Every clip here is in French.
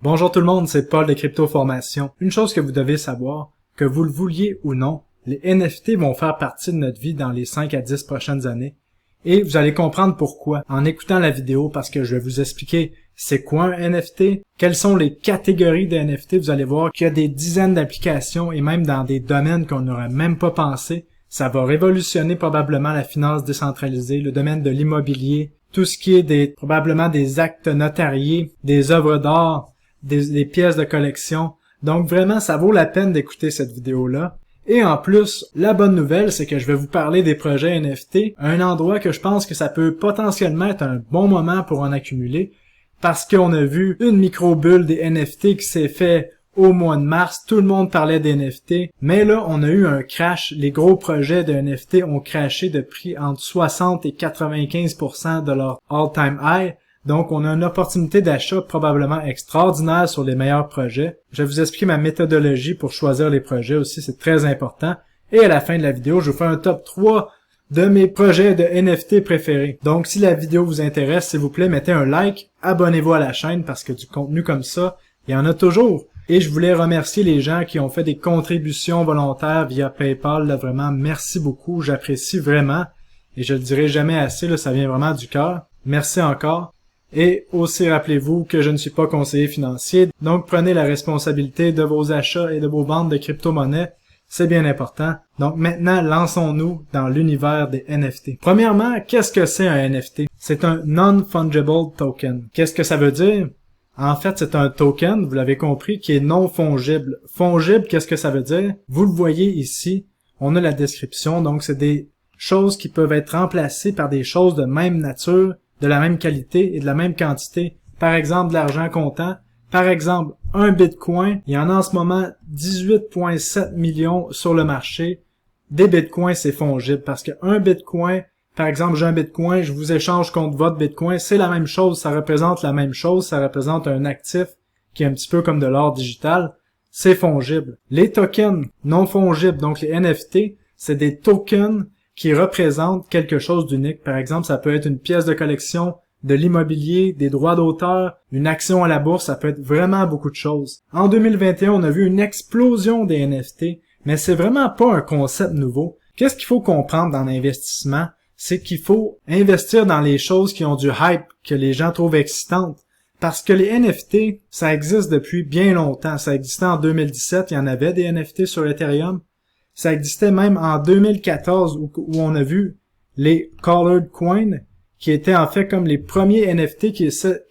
Bonjour tout le monde, c'est Paul de Crypto Formation. Une chose que vous devez savoir, que vous le vouliez ou non, les NFT vont faire partie de notre vie dans les 5 à 10 prochaines années. Et vous allez comprendre pourquoi en écoutant la vidéo, parce que je vais vous expliquer c'est quoi un NFT, quelles sont les catégories de NFT. Vous allez voir qu'il y a des dizaines d'applications et même dans des domaines qu'on n'aurait même pas pensé. Ça va révolutionner probablement la finance décentralisée, le domaine de l'immobilier, tout ce qui est probablement des actes notariés, des œuvres d'art, des pièces de collection. Donc vraiment, ça vaut la peine d'écouter cette vidéo-là. Et en plus, la bonne nouvelle, c'est que je vais vous parler des projets NFT, un endroit que je pense que ça peut potentiellement être un bon moment pour en accumuler, parce qu'on a vu une micro-bulle des NFT qui s'est fait au mois de mars, tout le monde parlait des NFT, mais là, on a eu un crash, les gros projets de NFT ont crashé de prix entre 60 et 95% de leur all-time high. Donc, on a une opportunité d'achat probablement extraordinaire sur les meilleurs projets. Je vais vous expliquer ma méthodologie pour choisir les projets aussi, c'est très important. Et à la fin de la vidéo, je vous fais un top 3 de mes projets de NFT préférés. Donc, si la vidéo vous intéresse, s'il vous plaît, mettez un like, abonnez-vous à la chaîne parce que du contenu comme ça, il y en a toujours. Et je voulais remercier les gens qui ont fait des contributions volontaires via PayPal. Là, vraiment, merci beaucoup, j'apprécie vraiment. Et je le dirai jamais assez, là, ça vient vraiment du cœur. Merci encore. Et aussi rappelez-vous que je ne suis pas conseiller financier, donc prenez la responsabilité de vos achats et de vos ventes de crypto-monnaies, c'est bien important. Donc maintenant, lançons-nous dans l'univers des NFT. Premièrement, qu'est-ce que c'est un NFT? C'est un Non-Fungible Token. Qu'est-ce que ça veut dire? En fait, c'est un token, vous l'avez compris, qui est non fongible. Fongible, qu'est-ce que ça veut dire? Vous le voyez ici, on a la description, donc c'est des choses qui peuvent être remplacées par des choses de même nature, de la même qualité et de la même quantité. Par exemple, de l'argent comptant. Par exemple, un bitcoin, il y en a en ce moment 18,7 millions sur le marché. Des bitcoins, c'est fongible parce qu'un bitcoin, par exemple, j'ai un bitcoin, je vous échange contre votre bitcoin, c'est la même chose, ça représente la même chose, ça représente un actif qui est un petit peu comme de l'or digital. C'est fongible. Les tokens non fongibles, donc les NFT, c'est des tokens qui représente quelque chose d'unique. Par exemple, ça peut être une pièce de collection, de l'immobilier, des droits d'auteur, une action à la bourse, ça peut être vraiment beaucoup de choses. En 2021, on a vu une explosion des NFT, mais c'est vraiment pas un concept nouveau. Qu'est-ce qu'il faut comprendre dans l'investissement? C'est qu'il faut investir dans les choses qui ont du hype, que les gens trouvent excitantes. Parce que les NFT, ça existe depuis bien longtemps. Ça existait en 2017, il y en avait des NFT sur Ethereum. Ça existait même en 2014 où on a vu les Colored Coins qui étaient en fait comme les premiers NFT qui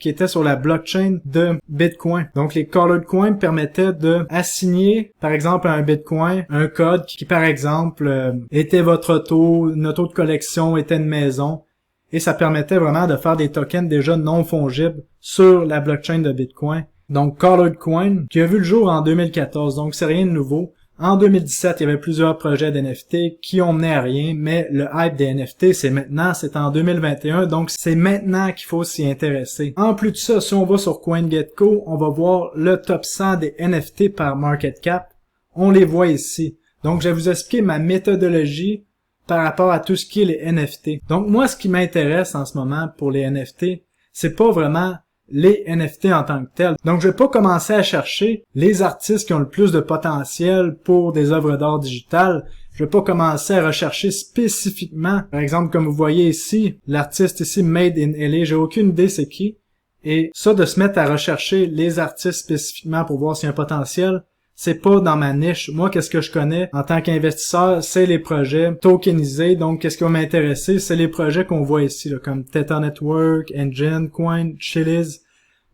étaient sur la blockchain de Bitcoin. Donc les Colored Coins permettaient de assigner par exemple à un Bitcoin un code qui par exemple était votre auto, une auto de collection, était une maison et ça permettait vraiment de faire des tokens déjà non fongibles sur la blockchain de Bitcoin. Donc Colored Coin qui a vu le jour en 2014, donc c'est rien de nouveau. En 2017, il y avait plusieurs projets d'NFT qui ont mené à rien, mais le hype des NFT, c'est maintenant, c'est en 2021, donc c'est maintenant qu'il faut s'y intéresser. En plus de ça, si on va sur CoinGecko, on va voir le top 100 des NFT par market cap. On les voit ici. Donc, je vais vous expliquer ma méthodologie par rapport à tout ce qui est les NFT. Donc, moi, ce qui m'intéresse en ce moment pour les NFT, c'est pas vraiment les NFT en tant que tels. Donc, je vais pas commencer à chercher les artistes qui ont le plus de potentiel pour des œuvres d'art digitales. Je vais pas commencer à rechercher spécifiquement. Par exemple, comme vous voyez ici, l'artiste ici, Made in LA, j'ai aucune idée c'est qui. Et ça, de se mettre à rechercher les artistes spécifiquement pour voir s'il y a un potentiel, c'est pas dans ma niche. Moi, qu'est-ce que je connais en tant qu'investisseur, c'est les projets tokenisés. Donc, qu'est-ce qui va m'intéresser? C'est les projets qu'on voit ici, là, comme Theta Network, Engine, Coin, Chiliz.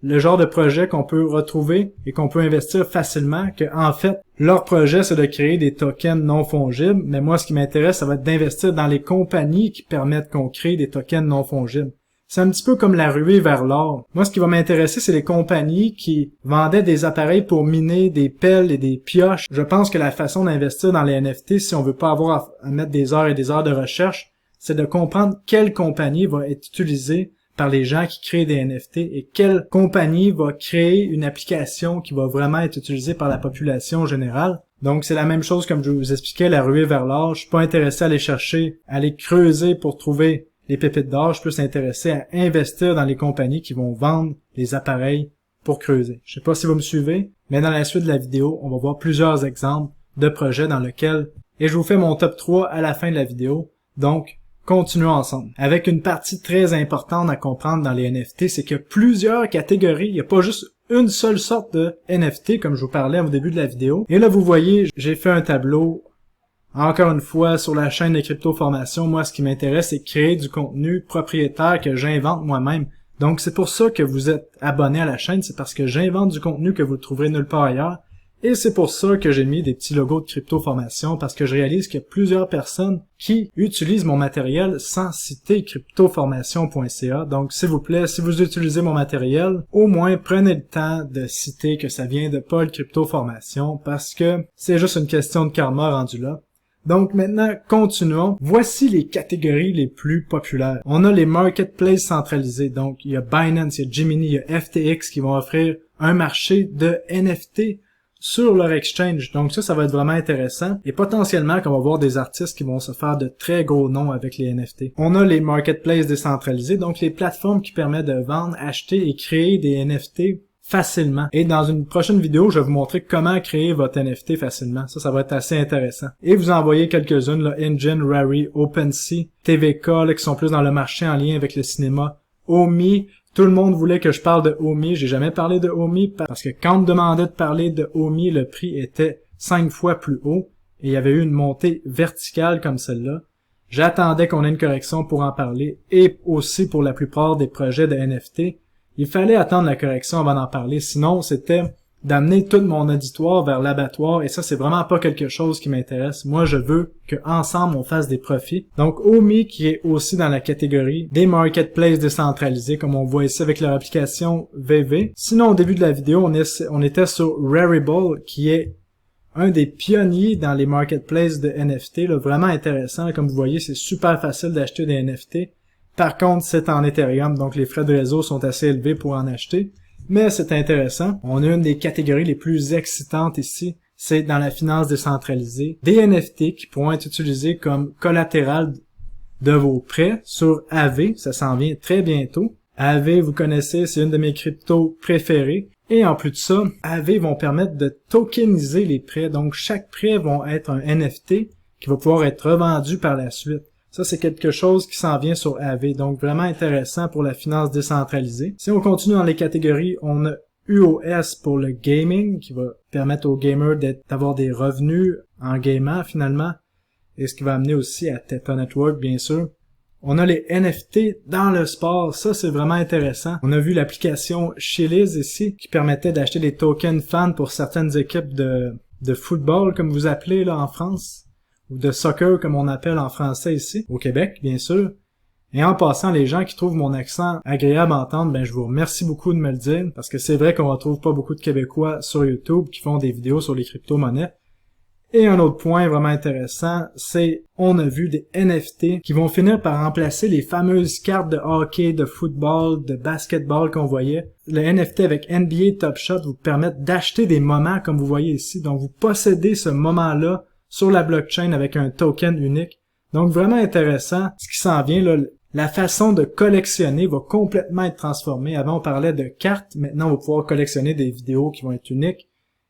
Le genre de projet qu'on peut retrouver et qu'on peut investir facilement, que en fait, leur projet, c'est de créer des tokens non fongibles. Mais moi, ce qui m'intéresse, ça va être d'investir dans les compagnies qui permettent qu'on crée des tokens non fongibles. C'est un petit peu comme la ruée vers l'or. Moi, ce qui va m'intéresser, c'est les compagnies qui vendaient des appareils pour miner des pelles et des pioches. Je pense que la façon d'investir dans les NFT, si on veut pas avoir à mettre des heures et des heures de recherche, c'est de comprendre quelle compagnie va être utilisée par les gens qui créent des NFT et quelle compagnie va créer une application qui va vraiment être utilisée par la population générale. Donc, c'est la même chose comme je vous expliquais, la ruée vers l'or. Je suis pas intéressé à aller chercher, à aller creuser pour trouver les pépites d'or. Je peux s'intéresser à investir dans les compagnies qui vont vendre les appareils pour creuser. Je sais pas si vous me suivez, mais dans la suite de la vidéo, on va voir plusieurs exemples de projets dans lesquels, et je vous fais mon top 3 à la fin de la vidéo, donc continuons ensemble. Avec une partie très importante à comprendre dans les NFT, c'est qu'il y a plusieurs catégories, il n'y a pas juste une seule sorte de NFT comme je vous parlais au début de la vidéo. Et là vous voyez, j'ai fait un tableau, encore une fois, sur la chaîne de Crypto Formation. Moi, ce qui m'intéresse, c'est créer du contenu propriétaire que j'invente moi-même. Donc, c'est pour ça que vous êtes abonné à la chaîne, c'est parce que j'invente du contenu que vous ne trouverez nulle part ailleurs. Et c'est pour ça que j'ai mis des petits logos de Crypto Formation, parce que je réalise qu'il y a plusieurs personnes qui utilisent mon matériel sans citer cryptoformation.ca. Donc, s'il vous plaît, si vous utilisez mon matériel, au moins prenez le temps de citer que ça vient de Paul Crypto Formation, parce que c'est juste une question de karma rendu là. Donc maintenant, continuons. Voici les catégories les plus populaires. On a les marketplaces centralisés. Donc, il y a Binance, il y a Gemini, il y a FTX qui vont offrir un marché de NFT sur leur exchange. Donc ça va être vraiment intéressant. Et potentiellement qu'on va voir des artistes qui vont se faire de très gros noms avec les NFT. On a les marketplaces décentralisés, donc les plateformes qui permettent de vendre, acheter et créer des NFT facilement. Et dans une prochaine vidéo, je vais vous montrer comment créer votre NFT facilement. Ça va être assez intéressant. Et vous en voyez quelques-unes, là, Engine, Rari, OpenSea, TVK, là, qui sont plus dans le marché en lien avec le cinéma, Omi. Tout le monde voulait que je parle de Omi. J'ai jamais parlé de Omi parce que quand on me demandait de parler de Omi, le prix était 5 fois plus haut et il y avait eu une montée verticale comme celle-là. J'attendais qu'on ait une correction pour en parler et aussi pour la plupart des projets de NFT. Il fallait attendre la correction avant d'en parler, sinon c'était d'amener tout mon auditoire vers l'abattoir et ça c'est vraiment pas quelque chose qui m'intéresse. Moi je veux qu'ensemble on fasse des profits. Donc Omi qui est aussi dans la catégorie des marketplaces décentralisés comme on voit ici avec leur application VV. Sinon au début de la vidéo on était sur Rarible qui est un des pionniers dans les marketplaces de NFT, là, vraiment intéressant. Comme vous voyez c'est super facile d'acheter des NFT. Par contre, c'est en Ethereum, donc les frais de réseau sont assez élevés pour en acheter. Mais c'est intéressant. On a une des catégories les plus excitantes ici. C'est dans la finance décentralisée. Des NFT qui pourront être utilisés comme collatéral de vos prêts sur Aave. Ça s'en vient très bientôt. Aave, vous connaissez, c'est une de mes cryptos préférées. Et en plus de ça, Aave vont permettre de tokeniser les prêts. Donc, chaque prêt va être un NFT qui va pouvoir être revendu par la suite. Ça, c'est quelque chose qui s'en vient sur Aave, donc vraiment intéressant pour la finance décentralisée. Si on continue dans les catégories, on a UOS pour le gaming, qui va permettre aux gamers d'avoir des revenus en gamant finalement, et ce qui va amener aussi à Theta Network, bien sûr. On a les NFT dans le sport, ça c'est vraiment intéressant. On a vu l'application Chiliz ici, qui permettait d'acheter des tokens fans pour certaines équipes de football, comme vous appelez là en France. Ou de soccer comme on appelle en français ici, au Québec, bien sûr. Et en passant, les gens qui trouvent mon accent agréable à entendre, ben je vous remercie beaucoup de me le dire, parce que c'est vrai qu'on retrouve pas beaucoup de Québécois sur YouTube qui font des vidéos sur les crypto-monnaies. Et un autre point vraiment intéressant, c'est on a vu des NFT qui vont finir par remplacer les fameuses cartes de hockey, de football, de basketball qu'on voyait. Le NFT avec NBA Top Shot vous permet d'acheter des moments comme vous voyez ici. Donc vous possédez ce moment-là sur la blockchain avec un token unique. Donc vraiment intéressant. Ce qui s'en vient, là, la façon de collectionner va complètement être transformée. Avant on parlait de cartes, maintenant on va pouvoir collectionner des vidéos qui vont être uniques.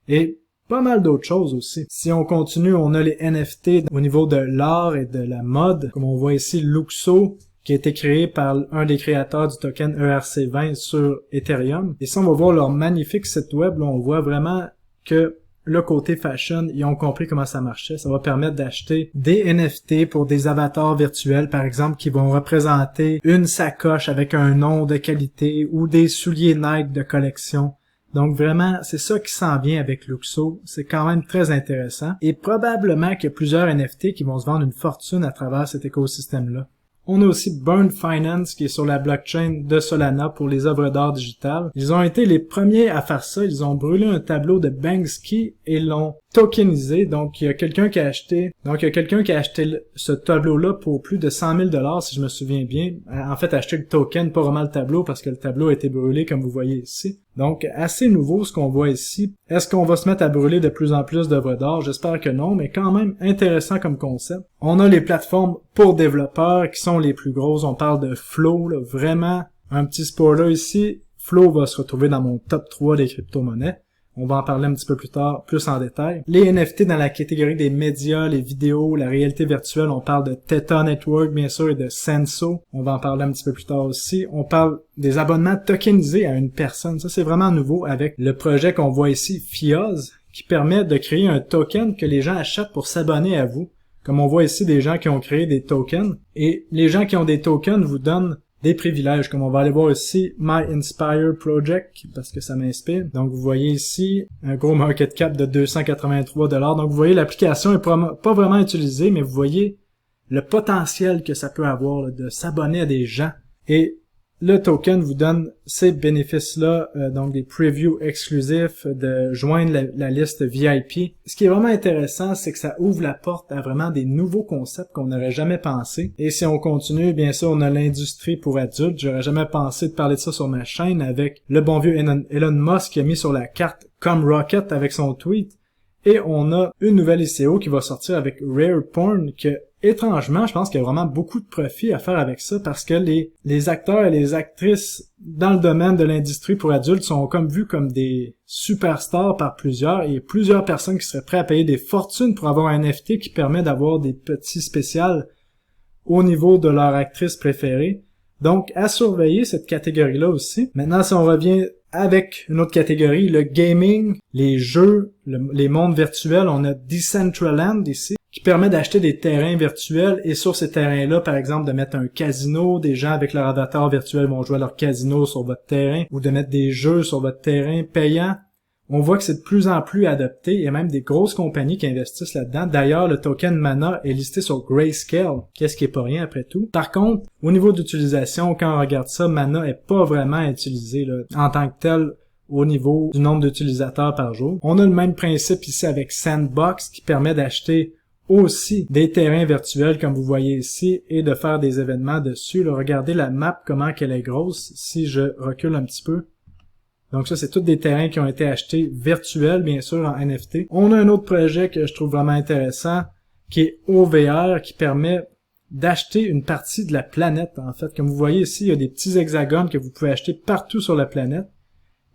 Et pas mal d'autres choses aussi. Si on continue, on a les NFT au niveau de l'art et de la mode. Comme on voit ici, Luxo, qui a été créé par un des créateurs du token ERC20 sur Ethereum. Et si on va voir leur magnifique site web, là, on voit vraiment que le côté fashion, ils ont compris comment ça marchait. Ça va permettre d'acheter des NFT pour des avatars virtuels, par exemple, qui vont représenter une sacoche avec un nom de qualité ou des souliers Nike de collection. Donc vraiment, c'est ça qui s'en vient avec Luxo. C'est quand même très intéressant. Et probablement qu'il y a plusieurs NFT qui vont se vendre une fortune à travers cet écosystème-là. On a aussi Burn Finance qui est sur la blockchain de Solana pour les œuvres d'art digitales. Ils ont été les premiers à faire ça. Ils ont brûlé un tableau de Banksy et l'ont tokenisé. Donc, il y a quelqu'un qui a acheté ce tableau-là pour plus de 100 000 $, si je me souviens bien. En fait, acheté le token, pas vraiment le tableau, parce que le tableau a été brûlé, comme vous voyez ici. Donc, assez nouveau ce qu'on voit ici. Est-ce qu'on va se mettre à brûler de plus en plus d'œuvres d'art? J'espère que non, mais quand même intéressant comme concept. On a les plateformes pour développeurs qui sont les plus grosses. On parle de Flow, là, vraiment un petit spoiler ici. Flow va se retrouver dans mon top 3 des crypto-monnaies. On va en parler un petit peu plus tard, plus en détail. Les NFT dans la catégorie des médias, les vidéos, la réalité virtuelle, on parle de Theta Network, bien sûr, et de Senso. On va en parler un petit peu plus tard aussi. On parle des abonnements tokenisés à une personne. Ça, c'est vraiment nouveau avec le projet qu'on voit ici, Fioz, qui permet de créer un token que les gens achètent pour s'abonner à vous. Comme on voit ici des gens qui ont créé des tokens. Et les gens qui ont des tokens vous donnent des privilèges, comme on va aller voir ici, My Inspire Project, parce que ça m'inspire. Donc, vous voyez ici un gros market cap de 283 $. Donc, vous voyez, l'application est pas vraiment utilisée, mais vous voyez le potentiel que ça peut avoir là, de s'abonner à des gens. Et le token vous donne ces bénéfices-là, donc des previews exclusifs, de joindre la liste VIP. Ce qui est vraiment intéressant, c'est que ça ouvre la porte à vraiment des nouveaux concepts qu'on n'aurait jamais pensé. Et si on continue, bien sûr, on a l'industrie pour adultes. J'aurais jamais pensé de parler de ça sur ma chaîne avec le bon vieux Elon Musk qui a mis sur la carte comme Rocket avec son tweet. Et on a une nouvelle ICO qui va sortir avec Rare Porn que, étrangement, je pense qu'il y a vraiment beaucoup de profit à faire avec ça parce que les acteurs et les actrices dans le domaine de l'industrie pour adultes sont comme vus comme des superstars par plusieurs et plusieurs personnes qui seraient prêtes à payer des fortunes pour avoir un NFT qui permet d'avoir des petits spécials au niveau de leur actrice préférée. Donc, à surveiller cette catégorie-là aussi. Maintenant, si on revient avec une autre catégorie, le gaming, les jeux, les mondes virtuels, on a Decentraland ici, qui permet d'acheter des terrains virtuels et sur ces terrains-là, par exemple, de mettre un casino, des gens avec leur avatar virtuel vont jouer à leur casino sur votre terrain, ou de mettre des jeux sur votre terrain payant. On voit que c'est de plus en plus adopté, il y a même des grosses compagnies qui investissent là-dedans. D'ailleurs, le token Mana est listé sur Grayscale, qu'est-ce qui est pas rien après tout. Par contre, au niveau d'utilisation, quand on regarde ça, Mana est pas vraiment utilisé là, en tant que tel au niveau du nombre d'utilisateurs par jour. On a le même principe ici avec Sandbox qui permet d'acheter aussi des terrains virtuels comme vous voyez ici et de faire des événements dessus. Là, regardez la map, comment qu'elle est grosse, si je recule un petit peu. Donc ça, c'est tous des terrains qui ont été achetés virtuels, bien sûr, en NFT. On a un autre projet que je trouve vraiment intéressant, qui est OVR, qui permet d'acheter une partie de la planète, en fait. Comme vous voyez ici, il y a des petits hexagones que vous pouvez acheter partout sur la planète.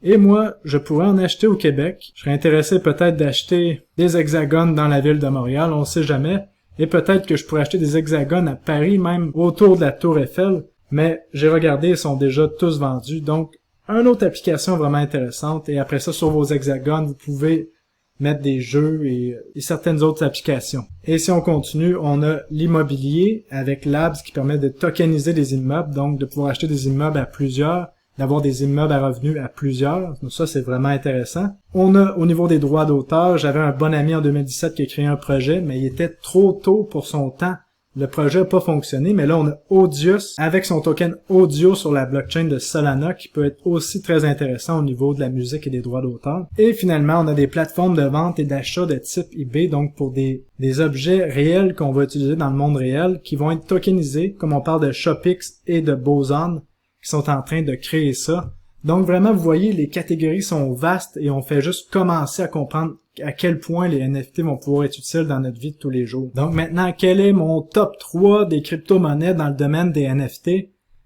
Et moi, je pourrais en acheter au Québec. Je serais intéressé peut-être d'acheter des hexagones dans la ville de Montréal, on sait jamais. Et peut-être que je pourrais acheter des hexagones à Paris, même autour de la Tour Eiffel. Mais j'ai regardé, ils sont déjà tous vendus, donc une autre application vraiment intéressante, et après ça, sur vos hexagones, vous pouvez mettre des jeux et certaines autres applications. Et si on continue, on a l'immobilier avec Labs qui permet de tokeniser des immeubles, donc de pouvoir acheter des immeubles à plusieurs, d'avoir des immeubles à revenus à plusieurs. Donc ça, c'est vraiment intéressant. On a, au niveau des droits d'auteur, j'avais un bon ami en 2017 qui a créé un projet, mais il était trop tôt pour son temps. Le projet n'a pas fonctionné, mais là, on a Audius avec son token Audio sur la blockchain de Solana qui peut être aussi très intéressant au niveau de la musique et des droits d'auteur. Et finalement, on a des plateformes de vente et d'achat de type eBay, donc pour des objets réels qu'on va utiliser dans le monde réel qui vont être tokenisés, comme on parle de Shopix et de Boson qui sont en train de créer ça. Donc vraiment, vous voyez, les catégories sont vastes et on fait juste commencer à comprendre à quel point les NFT vont pouvoir être utiles dans notre vie de tous les jours. Donc maintenant, quel est mon top 3 des crypto-monnaies dans le domaine des NFT?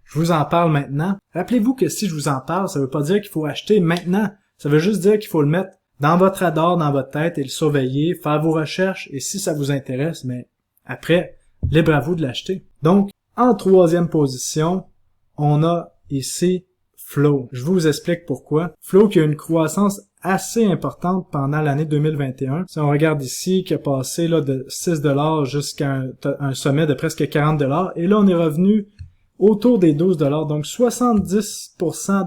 Je vous en parle maintenant. Rappelez-vous que si je vous en parle, ça veut pas dire qu'il faut acheter maintenant. Ça veut juste dire qu'il faut le mettre dans votre radar, dans votre tête et le surveiller, faire vos recherches et si ça vous intéresse, mais après, libre à vous de l'acheter. Donc, en troisième position, on a ici Flow. Je vous explique pourquoi. Flow qui a une croissance assez importante pendant l'année 2021. Si on regarde ici, qui a passé là de 6 $ jusqu'à un sommet de presque 40 $. Et là, on est revenu autour des 12 $. Donc, 70%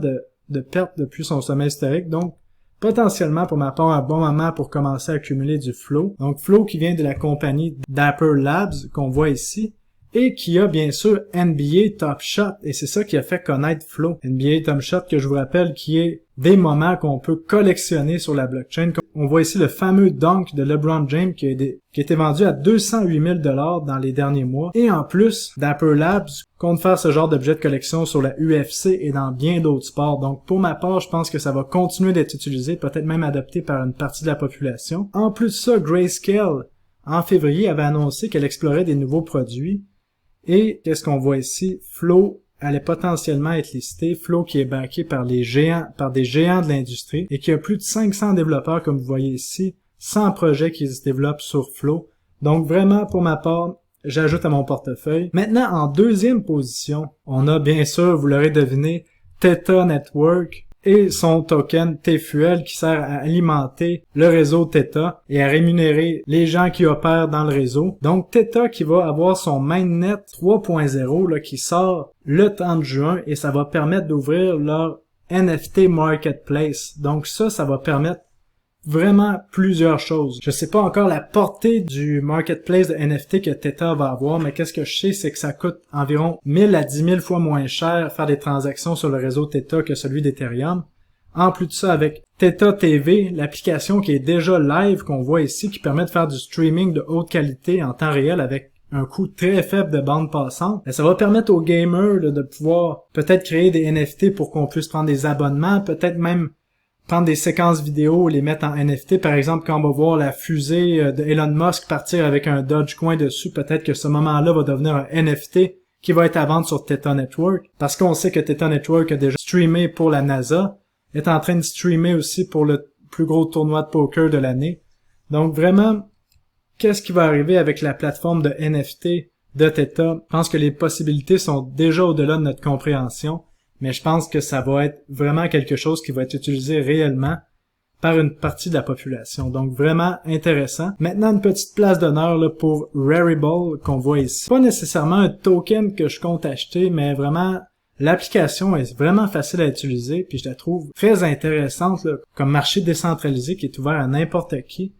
de perte depuis son sommet historique. Donc, potentiellement, pour ma part, un bon moment pour commencer à accumuler du Flow. Donc, Flow qui vient de la compagnie Dapper Labs qu'on voit ici. Et qui a bien sûr NBA Top Shot, et c'est ça qui a fait connaître Flow. NBA Top Shot, que je vous rappelle, qui est des moments qu'on peut collectionner sur la blockchain. On voit ici le fameux dunk de LeBron James qui a été vendu à 208 000 $ dans les derniers mois. Et en plus, Dapper Labs compte faire ce genre d'objet de collection sur la UFC et dans bien d'autres sports. Donc pour ma part, je pense que ça va continuer d'être utilisé, peut-être même adopté par une partie de la population. En plus de ça, Grayscale, en février, avait annoncé qu'elle explorait des nouveaux produits. Et qu'est-ce qu'on voit ici? Flow allait potentiellement être listé. Flow qui est backé par des géants de l'industrie et qui a plus de 500 développeurs comme vous voyez ici, 100 projets qui se développent sur Flow. Donc vraiment, pour ma part, j'ajoute à mon portefeuille. Maintenant, en deuxième position, on a bien sûr, vous l'aurez deviné, Theta Network et son token T-Fuel qui sert à alimenter le réseau Theta et à rémunérer les gens qui opèrent dans le réseau. Donc Theta qui va avoir son mainnet 3.0 là, qui sort le 30 juin et ça va permettre d'ouvrir leur NFT Marketplace. Donc ça va permettre vraiment plusieurs choses. Je sais pas encore la portée du marketplace de NFT que Theta va avoir, mais qu'est-ce que je sais, c'est que ça coûte environ 1000 à 10 000 fois moins cher faire des transactions sur le réseau Theta que celui d'Ethereum. En plus de ça, avec Theta TV, l'application qui est déjà live qu'on voit ici, qui permet de faire du streaming de haute qualité en temps réel avec un coût très faible de bande passante, ça va permettre aux gamers de pouvoir peut-être créer des NFT pour qu'on puisse prendre des abonnements, peut-être même prendre des séquences vidéo, les mettre en NFT. Par exemple, quand on va voir la fusée de Elon Musk partir avec un Dogecoin dessus, peut-être que ce moment-là va devenir un NFT qui va être à vendre sur Theta Network, parce qu'on sait que Theta Network a déjà streamé pour la NASA, est en train de streamer aussi pour le plus gros tournoi de poker de l'année. Donc vraiment, qu'est-ce qui va arriver avec la plateforme de NFT de Theta? Je pense que les possibilités sont déjà au-delà de notre compréhension. Mais je pense que ça va être vraiment quelque chose qui va être utilisé réellement par une partie de la population. Donc vraiment intéressant. Maintenant, une petite place d'honneur là, pour Rarible qu'on voit ici. Pas nécessairement un token que je compte acheter, mais vraiment l'application est vraiment facile à utiliser, puis je la trouve très intéressante là, comme marché décentralisé qui est ouvert à n'importe qui.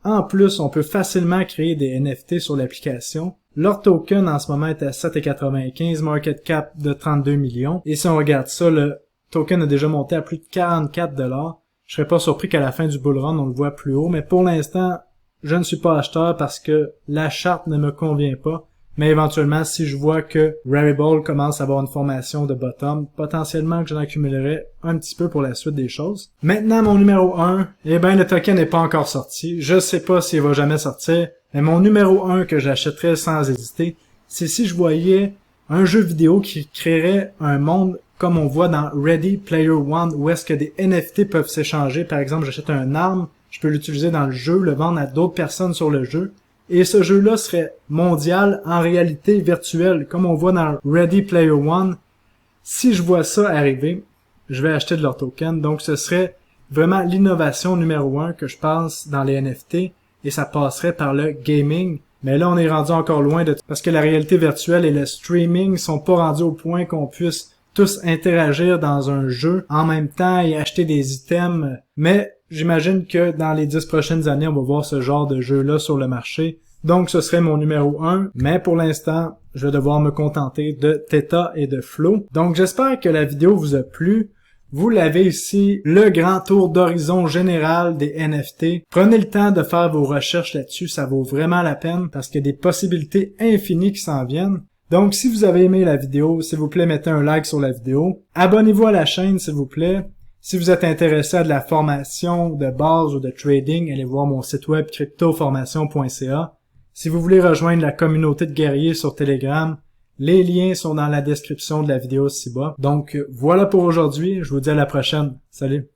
En plus, on peut facilement créer des NFT sur l'application. Leur token en ce moment est à 7,95, market cap de 32 millions. Et si on regarde ça, le token a déjà monté à plus de 44 $. Je serais pas surpris qu'à la fin du bull run, on le voit plus haut. Mais pour l'instant, je ne suis pas acheteur parce que la charte ne me convient pas. Mais éventuellement, si je vois que Rarible commence à avoir une formation de bottom, potentiellement que j'en accumulerai un petit peu pour la suite des choses. Maintenant, mon numéro 1, eh ben, le token n'est pas encore sorti. Je sais pas s'il va jamais sortir. Mais mon numéro 1 que j'achèterais sans hésiter, c'est si je voyais un jeu vidéo qui créerait un monde comme on voit dans Ready Player One, où est-ce que des NFT peuvent s'échanger. Par exemple, j'achète une arme, je peux l'utiliser dans le jeu, le vendre à d'autres personnes sur le jeu. Et ce jeu-là serait mondial en réalité virtuelle, comme on voit dans Ready Player One. Si je vois ça arriver, je vais acheter de leur token. Donc ce serait vraiment l'innovation numéro 1 que je pense dans les NFT. Et ça passerait par le gaming. Mais là, on est rendu encore loin de... Parce que la réalité virtuelle et le streaming sont pas rendus au point qu'on puisse tous interagir dans un jeu en même temps et acheter des items. Mais j'imagine que dans les 10 prochaines années, on va voir ce genre de jeu-là sur le marché. Donc, ce serait mon numéro 1. Mais pour l'instant, je vais devoir me contenter de Theta et de Flow. Donc, j'espère que la vidéo vous a plu. Vous l'avez ici, le grand tour d'horizon général des NFT. Prenez le temps de faire vos recherches là-dessus, ça vaut vraiment la peine parce qu'il y a des possibilités infinies qui s'en viennent. Donc, si vous avez aimé la vidéo, s'il vous plaît, mettez un like sur la vidéo. Abonnez-vous à la chaîne, s'il vous plaît. Si vous êtes intéressé à de la formation de base ou de trading, allez voir mon site web cryptoformation.ca. Si vous voulez rejoindre la communauté de guerriers sur Telegram, les liens sont dans la description de la vidéo ci-bas. Donc, voilà pour aujourd'hui. Je vous dis à la prochaine. Salut!